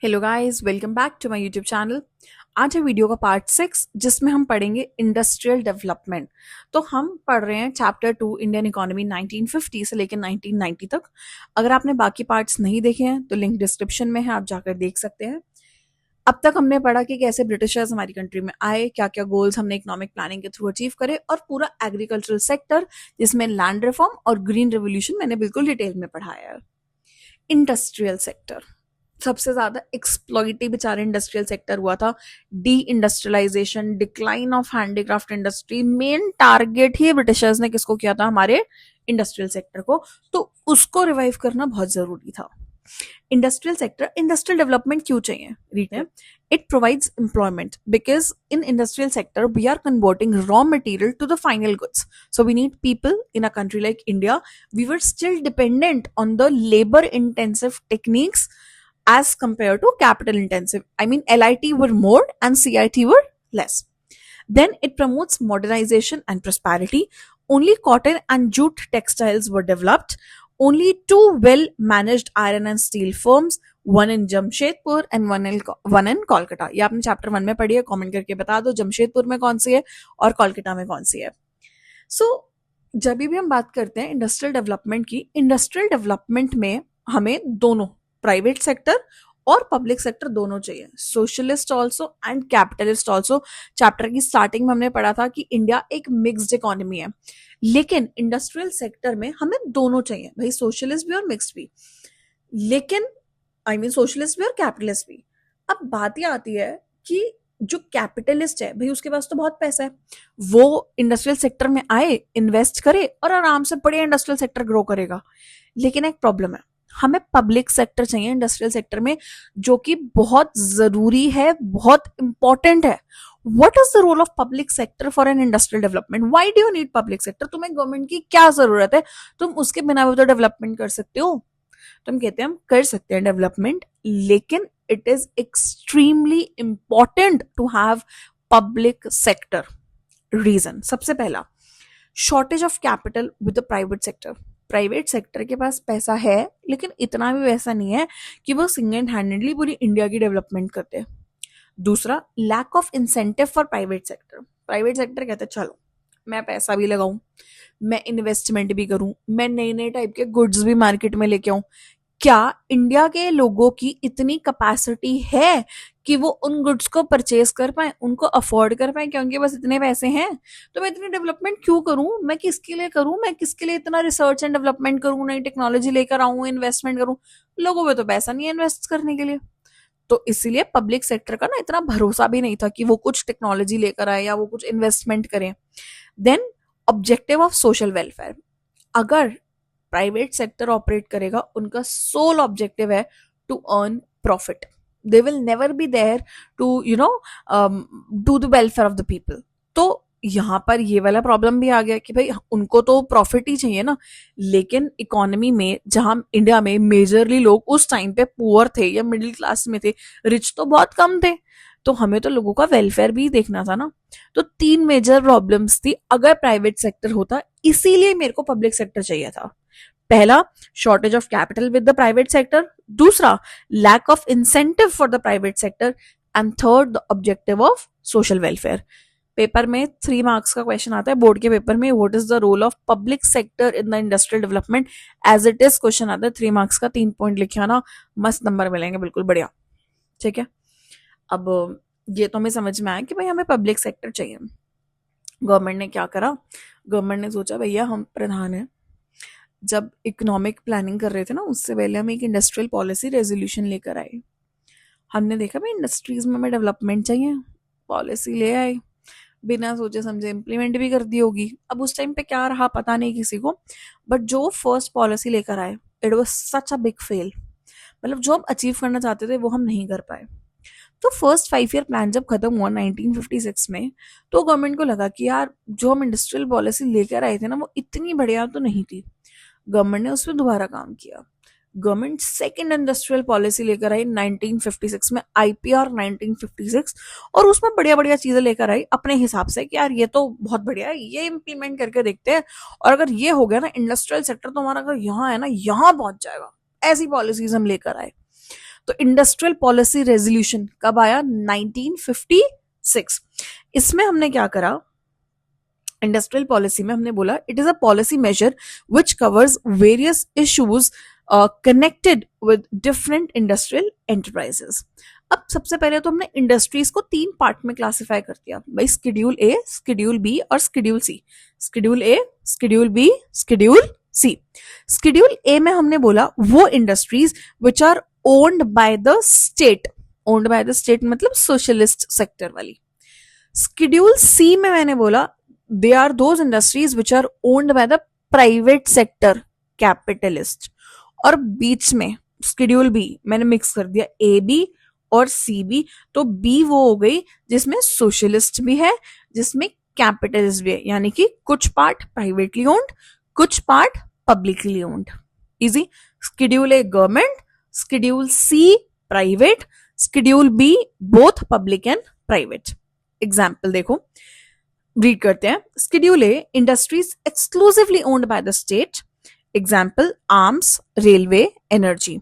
Hello guys, welcome back to my YouTube channel. आज है video का पार्ट 6 जिसमें हम पढ़ेंगे इंडस्ट्रियल डेवलपमेंट। तो हम पढ़ रहे हैं चैप्टर 2 इंडियन इकोनॉमी 1950 से लेकर 1990 तक। अगर आपने बाकी पार्ट्स नहीं देखे हैं तो लिंक डिस्क्रिप्शन में है, आप जाकर देख सकते हैं। अब तक हमने पढ़ा कि कैसे ब्रिटिशर्स हमारी कंट्री में आए, क्या क्या गोल्स हमने इकोनॉमिक प्लानिंग के थ्रू अचीव करे, और पूरा एग्रीकल्चरल सेक्टर जिसमें लैंड रिफॉर्म और ग्रीन रेवोल्यूशन मैंने बिल्कुल डिटेल में पढ़ाया है। इंडस्ट्रियल सेक्टर सबसे ज्यादा एक्सप्लॉइटिव बेचारे इंडस्ट्रियल सेक्टर हुआ था। Deindustrialisation, decline of handicraft industry, main target ही ब्रिटिशर्स ने किसको किया था? हमारे इंडस्ट्रियल सेक्टर को। तो उसको रिवाइव करना बहुत जरूरी था। इंडस्ट्रियल सेक्टर, इंडस्ट्रियल डेवलपमेंट क्यों चाहिए? रीड है, it provides employment because in industrial sector we are converting raw material to the final goods, so we need people. In a country like India, we were still dependent on the labor intensive techniques as compared to capital intensive. I mean, LIT were more and CIT were less. Then it promotes modernization and prosperity. Only cotton and jute textiles were developed. Only two well managed iron and steel firms, one in Jamshedpur and one in Kolkata. ये आपने chapter 1 में पढ़ी है, comment करके बता दो जमशेदपुर में कौन सी है और कोलकाता में कौन सी है। सो जब भी हम बात करते हैं इंडस्ट्रियल डेवलपमेंट की, इंडस्ट्रियल डेवलपमेंट में हमें दोनों प्राइवेट सेक्टर और पब्लिक सेक्टर दोनों चाहिए, socialist also and capitalist also. Chapter की स्टार्टिंग में हमने पढ़ा था कि इंडिया एक मिक्स्ड इकोनॉमी है, लेकिन इंडस्ट्रियल सेक्टर में हमें दोनों चाहिए भाई, सोशलिस्ट भी और मिक्स्ड भी। लेकिन आई मीन सोशलिस्ट भी और कैपिटलिस्ट भी। अब बात यह आती है कि जो कैपिटलिस्ट है भाई, उसके पास तो बहुत पैसा है, वो इंडस्ट्रियल सेक्टर में आए, इन्वेस्ट करे और आराम से बढ़िया इंडस्ट्रियल सेक्टर ग्रो करेगा। लेकिन एक प्रॉब्लम है, हमें पब्लिक सेक्टर चाहिए इंडस्ट्रियल सेक्टर में, जो कि बहुत जरूरी है, बहुत इंपॉर्टेंट है। What is the role of public sector for an industrial development? Why do you need public sector? तुम्हें गवर्नमेंट की क्या जरूरत है? तुम उसके बिना भी तो डेवलपमेंट कर सकते हो। तो हम कहते हैं हम कर सकते हैं डेवलपमेंट, लेकिन it is extremely important to have public sector. Reason सबसे पहला, shortage of capital with the private sector. Private sector के पास पैसा है, लेकिन इतना भी वैसा नहीं है कि वो सिंगल हैंडेडली पूरी इंडिया की डेवलपमेंट करते हैं। दूसरा, lack of incentive for private sector. Private sector कहते हैं चलो मैं पैसा भी लगाऊं, मैं इन्वेस्टमेंट भी करूं, मैं नए नए टाइप के गुड्स भी मार्केट में लेके आऊं। क्या इंडिया के लोगों की इतनी कैपेसिटी है कि वो उन गुड्स को परचेज कर पाए, उनको अफोर्ड कर पाए? क्या उनके पास इतने पैसे हैं? तो मैं इतनी डेवलपमेंट क्यों करूं? मैं किसके लिए करूं? मैं किसके लिए इतना रिसर्च एंड डेवलपमेंट करूं, नई टेक्नोलॉजी लेकर आऊं, इन्वेस्टमेंट करूं? लोगों पे तो पैसा नहीं है इन्वेस्ट करने के लिए। तो इसीलिए पब्लिक सेक्टर का ना इतना भरोसा भी नहीं था कि वो कुछ टेक्नोलॉजी लेकर आए या वो कुछ इन्वेस्टमेंट करें। Then, objective of social welfare. अगर प्राइवेट सेक्टर ऑपरेट करेगा, उनका सोल ऑब्जेक्टिव है to earn profit. They will never be there to do the welfare of the people. तो यहां पर ये वाला प्रॉब्लम भी आ गया कि भाई उनको तो प्रॉफिट ही चाहिए ना। लेकिन इकोनॉमी में, जहां इंडिया में मेजरली लोग उस टाइम पे पुअर थे या मिडिल क्लास में थे, रिच तो बहुत कम थे, तो हमें तो लोगों का वेलफेयर भी देखना था ना। तो तीन मेजर प्रॉब्लम्स थी अगर प्राइवेट सेक्टर होता, इसीलिए मेरे को पब्लिक सेक्टर चाहिए था। पहला, shortage of capital with the private sector. दूसरा, lack of incentive for the private sector. And third, the objective of social welfare. Paper में 3 मार्क्स का क्वेश्चन आता है बोर्ड के पेपर में, what is the role of public sector in the industrial development? As it is question आता है 3 marks का, 3 point लिखे आना, मस्त नंबर मिलेंगे, बिल्कुल बढ़िया। ठीक है, अब ये तो हमें समझ में आया कि भाई हमें पब्लिक सेक्टर चाहिए। गवर्नमेंट ने क्या करा? गवर्नमेंट ने सोचा भैया हम प्रधान हैं, जब इकोनॉमिक प्लानिंग कर रहे थे ना, उससे पहले हम एक इंडस्ट्रियल पॉलिसी रेजोल्यूशन लेकर आए। हमने देखा भाई इंडस्ट्रीज में हमें डेवलपमेंट चाहिए, पॉलिसी ले आए, बिना सोचे समझे इम्प्लीमेंट भी कर दी होगी। अब उस टाइम पे क्या रहा पता नहीं किसी को, बट जो फर्स्ट पॉलिसी लेकर आए, it was such a big fail. मतलब जो हम अचीव करना चाहते थे वो हम नहीं कर पाए। तो फर्स्ट 5 ईयर प्लान जब खत्म हुआ 1956 में, तो गवर्नमेंट को लगा कि यार जो हम इंडस्ट्रियल पॉलिसी लेकर आए थे ना, वो इतनी बढ़िया तो नहीं थी। गवर्नमेंट ने उस पर दोबारा काम किया। गवर्नमेंट सेकेंड इंडस्ट्रियल पॉलिसी लेकर आई 1956 में, आईपीआर 1956, और उसमें बढ़िया बढ़िया चीजें लेकर आई अपने हिसाब से कि यार ये तो बहुत बढ़िया है, ये इंप्लीमेंट करके देखते हैं, और अगर ये हो गया ना इंडस्ट्रियल सेक्टर तो हमारा अगर यहाँ है ना यहाँ पहुंच जाएगा। ऐसी पॉलिसीज हम लेकर आए। तो तो इंडस्ट्रियल पॉलिसी रेजोल्यूशन कब आया? 1956। इसमें हमने क्या करा, इंडस्ट्रियल पॉलिसी में हमने बोला it is a policy major which covers various issues connected with different industrial enterprises. अब सबसे पहले तो हमने इंडस्ट्रीज को 3 पार्ट में क्लासिफाई कर दिया भाई, शेड्यूल ए, शेड्यूल बी और schedule C. Schedule A, schedule B, schedule C. Schedule A में हमने बोला वो industries which are owned by the state, owned by the state मतलब सोशलिस्ट सेक्टर वाली। शेड्यूल सी में मैंने बोला they are those industries which are owned by the private sector capitalist। और बीच में शेड्यूल बी मैंने मिक्स कर दिया ए बी और सी बी। तो बी वो हो गई जिसमें सोशलिस्ट भी है, जिसमें कैपिटलिस्ट भी है, यानी कि कुछ पार्ट प्राइवेटली ओन्ड, कुछ part publicly owned. Easy. Schedule A government, schedule C private, schedule B both public and private. Example देखो, रीड करते हैं। Schedule A industries exclusively owned by the state, example arms, railway, energy.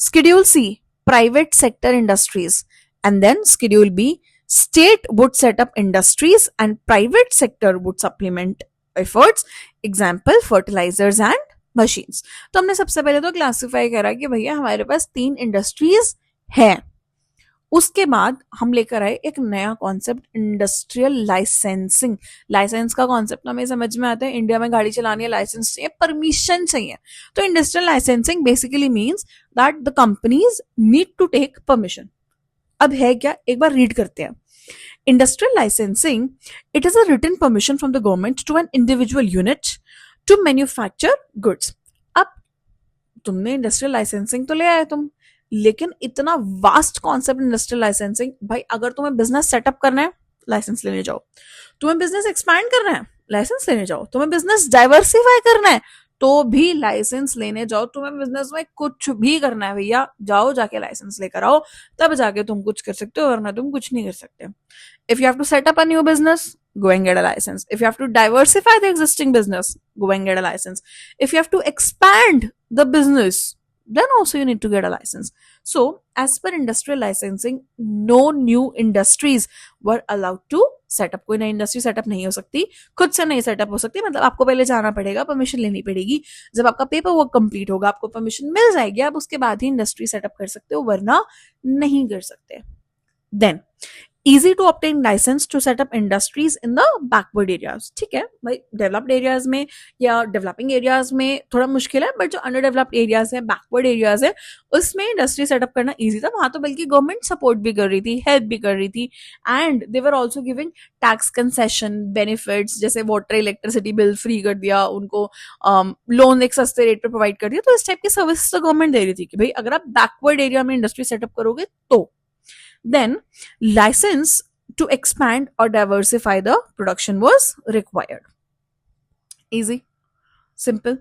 Schedule C private sector industries, and then schedule B state would set up industries and private sector would supplement efforts, example fertilisers and machines. तो हमने सबसे पहले तो classify करा कि भैया हमारे पास 3 industries हैं। उसके बाद हम लेकर आए एक नया कॉन्सेप्ट, इंडस्ट्रियल लाइसेंसिंग। लाइसेंस का कॉन्सेप्ट हमें समझ में आता है, इंडिया में गाड़ी चलानी है लाइसेंस चाहिए, परमिशन चाहिए। तो industrial licensing basically means that the companies need to take permission. अब है क्या, एक बार रीड करते हैं। Industrial licensing, it is a written permission from the government to an individual unit to manufacture goods. अब तुमने इंडस्ट्रियल लाइसेंसिंग तो ले आए तुम, लेकिन इतना वास्ट कॉन्सेप्ट इंडस्ट्रियल लाइसेंसिंग, भाई अगर तुम्हें बिजनेस सेटअप करना है लाइसेंस लेने जाओ, तुम्हें बिजनेस एक्सपैंड करना है लाइसेंस लेने जाओ, तुम्हें बिजनेस डाइवर्सिफाई करना है तो भी लाइसेंस लेने जाओ, तुम्हें बिजनेस में कुछ भी करना है भैया जाओ जाके लाइसेंस लेकर आओ, तब जाके तुम कुछ कर सकते हो, वरना तुम कुछ नहीं कर सकते। If you have to set up a new business, go and get a license. If you have to diversify the existing business, go and get a license. If you have to expand the business, then also you need to get a license. So, as per industrial licensing, no new industries were allowed to set up. कोई नई industry setup नहीं हो सकती, खुद से नहीं setup हो सकती, मतलब आपको पहले जाना पड़ेगा, परमिशन लेनी पड़ेगी। जब आपका पेपर वर्क कंप्लीट होगा, आपको परमिशन मिल जाएगी, आप उसके बाद ही इंडस्ट्री सेटअप कर सकते हो, वरना नहीं कर सकते। Then easy to obtain license to set up industries in the backward areas। ठीक है भाई, डेवलप्ड एरियाज में या डेवलपिंग एरियाज में थोड़ा मुश्किल है, बट जो अंडर डेवलप्ड एरियाज है, बैकवर्ड एरियाज है, उसमें इंडस्ट्री सेटअप करना इजी था। वहां तो बल्कि गवर्नमेंट सपोर्ट भी कर रही थी, हेल्प भी कर रही थी, and they were also giving tax concession benefits, जैसे वाटर इलेक्ट्रिसिटी बिल फ्री कर दिया उनको, लोन एक सस्ते रेट पे प्रोवाइड कर दिया। तो इस टाइप की सर्विस तो गवर्नमेंट दे रही थी कि भाई अगर आप बैकवर्ड एरिया में इंडस्ट्री सेटअप करोगे तो। Then license to expand or diversify the production was required। Easy, simple।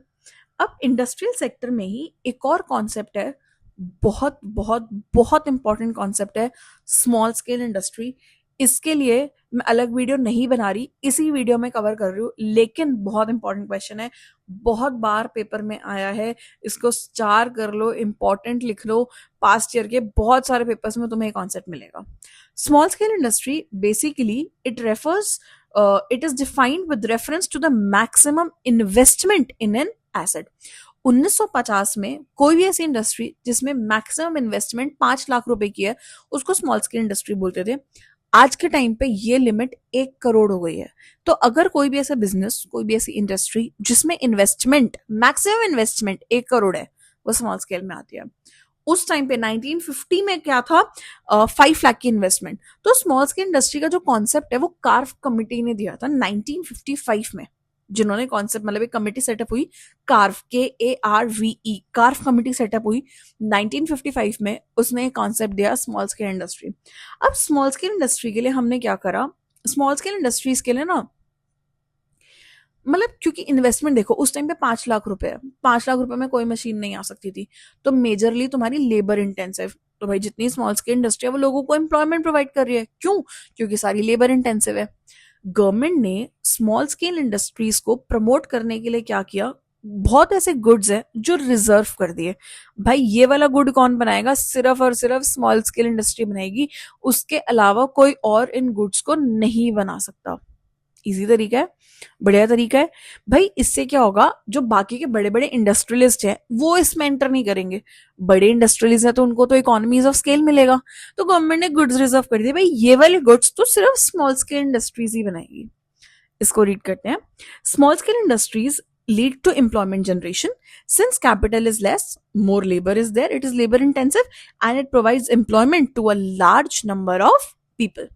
अब इंडस्ट्रियल सेक्टर में ही एक और कॉन्सेप्ट है, बहुत बहुत बहुत इंपॉर्टेंट कॉन्सेप्ट है, स्मॉल स्केल इंडस्ट्री। इसके लिए मैं अलग वीडियो नहीं बना रही, इसी वीडियो में कवर कर रही हूँ, लेकिन बहुत इंपॉर्टेंट क्वेश्चन है, बहुत बार पेपर में आया है, इसको स्टार कर लो, इंपॉर्टेंट लिख लो, पास्ट ईयर के बहुत सारे पेपर्स में तुम्हें कॉन्सेप्ट मिलेगा। Small scale industry basically it refers, it is defined with reference to the maximum investment in an asset. 1950 में कोई भी ऐसी इंडस्ट्री जिसमें मैक्सिमम इन्वेस्टमेंट 5 लाख रुपए की है, उसको स्मॉल स्केल इंडस्ट्री बोलते थे। आज के टाइम पे ये लिमिट 1 करोड़ हो गई है। तो अगर कोई भी ऐसा बिजनेस, कोई भी ऐसी इंडस्ट्री जिसमें इन्वेस्टमेंट, मैक्सिमम इन्वेस्टमेंट 1 करोड़ है, वो स्मॉल स्केल में आती है। उस टाइम पे 1950 में क्या था, 5 लाख की इन्वेस्टमेंट। तो स्मॉल स्केल इंडस्ट्री का जो कॉन्सेप्ट है वो कार्व कमिटी ने दिया था 1955 में, जिन्होंने कॉन्सेप्ट, मतलब एक कमिटी सेटअप हुई, curve, KARVE, curve committee setup हुई 1955 में, उसने एक कॉन्सेप्ट दिया स्मॉल स्केल इंडस्ट्री। अब स्मॉल स्केल इंडस्ट्री के लिए हमने क्या करा, स्मॉल स्केल इंडस्ट्रीज के लिए ना, मतलब क्योंकि इन्वेस्टमेंट देखो उस टाइम पे 5 लाख रुपए है, 5 लाख रुपए में कोई मशीन नहीं आ सकती थी, तो मेजरली तुम्हारी लेबर इंटेंसिव। तो भाई जितनी स्मॉल स्केल इंडस्ट्री है वो लोगों को एम्प्लॉयमेंट प्रोवाइड कर रही है, क्यों? क्योंकि सारी लेबर इंटेंसिव है। गवर्नमेंट ने स्मॉल स्केल इंडस्ट्रीज को प्रमोट करने के लिए क्या किया, बहुत ऐसे गुड्स हैं जो रिजर्व कर दिए, भाई ये वाला गुड कौन बनाएगा, सिर्फ और सिर्फ स्मॉल स्केल इंडस्ट्री बनाएगी, उसके अलावा कोई और इन गुड्स को नहीं बना सकता। इजी तरीका है, बढ़िया तरीका है। भाई इससे क्या होगा, जो बाकी के बड़े बड़े इंडस्ट्रियलिस्ट हैं वो इसमें एंटर नहीं करेंगे। बड़े इंडस्ट्रियलिस्ट हैं तो उनको तो इकोनॉमीज ऑफ स्केल मिलेगा, तो गवर्नमेंट ने गुड्स रिजर्व कर दिए, भाई ये वाले गुड्स तो सिर्फ स्मॉल स्केल इंडस्ट्रीज ही बनाएगी। इसको रीड करते हैं। Small scale industries lead to employment generation. Since capital is less, more labor is there, it is labor intensive, and it provides employment to a large number of people.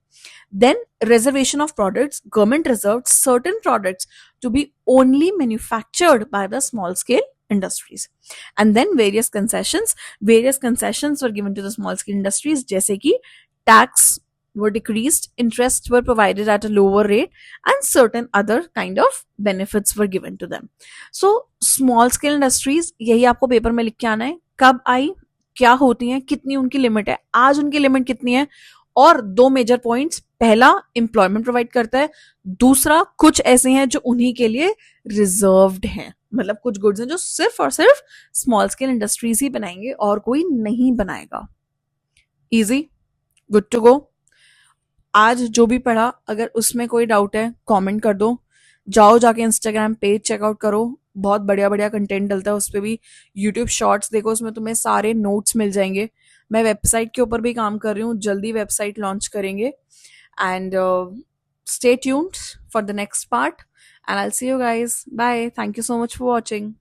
Then reservation of products, government reserved certain products to be only manufactured by the small scale industries. And then various concessions were given to the small scale industries, जैसे कि tax were decreased, interests were provided at a lower rate, and certain other kind of benefits were given to them. So small scale industries, यही आपको paper में लिख के आना है, कब आई, क्या होती हैं, कितनी उनकी लिमिट है, आज उनकी लिमिट कितनी है, और दो मेजर पॉइंट्स, पहला एम्प्लॉयमेंट प्रोवाइड करता है, दूसरा कुछ ऐसे हैं जो उन्हीं के लिए रिजर्व्ड हैं, मतलब कुछ गुड्स हैं जो सिर्फ और सिर्फ स्मॉल स्केल इंडस्ट्रीज ही बनाएंगे और कोई नहीं बनाएगा। Easy, good to go. आज जो भी पढ़ा, अगर उसमें कोई डाउट है कमेंट कर दो, जाओ जाके इंस्टाग्राम पेज चेकआउट करो, बहुत बढ़िया बढ़िया कंटेंट डलता है उस पर भी, यूट्यूब शॉर्ट्स देखो, उसमें तुम्हें सारे नोट्स मिल जाएंगे। मैं वेबसाइट के ऊपर भी काम कर रही हूँ, जल्दी वेबसाइट लॉन्च करेंगे। And stay tuned for the next part, and I will see you guys, bye, thank you so much for watching.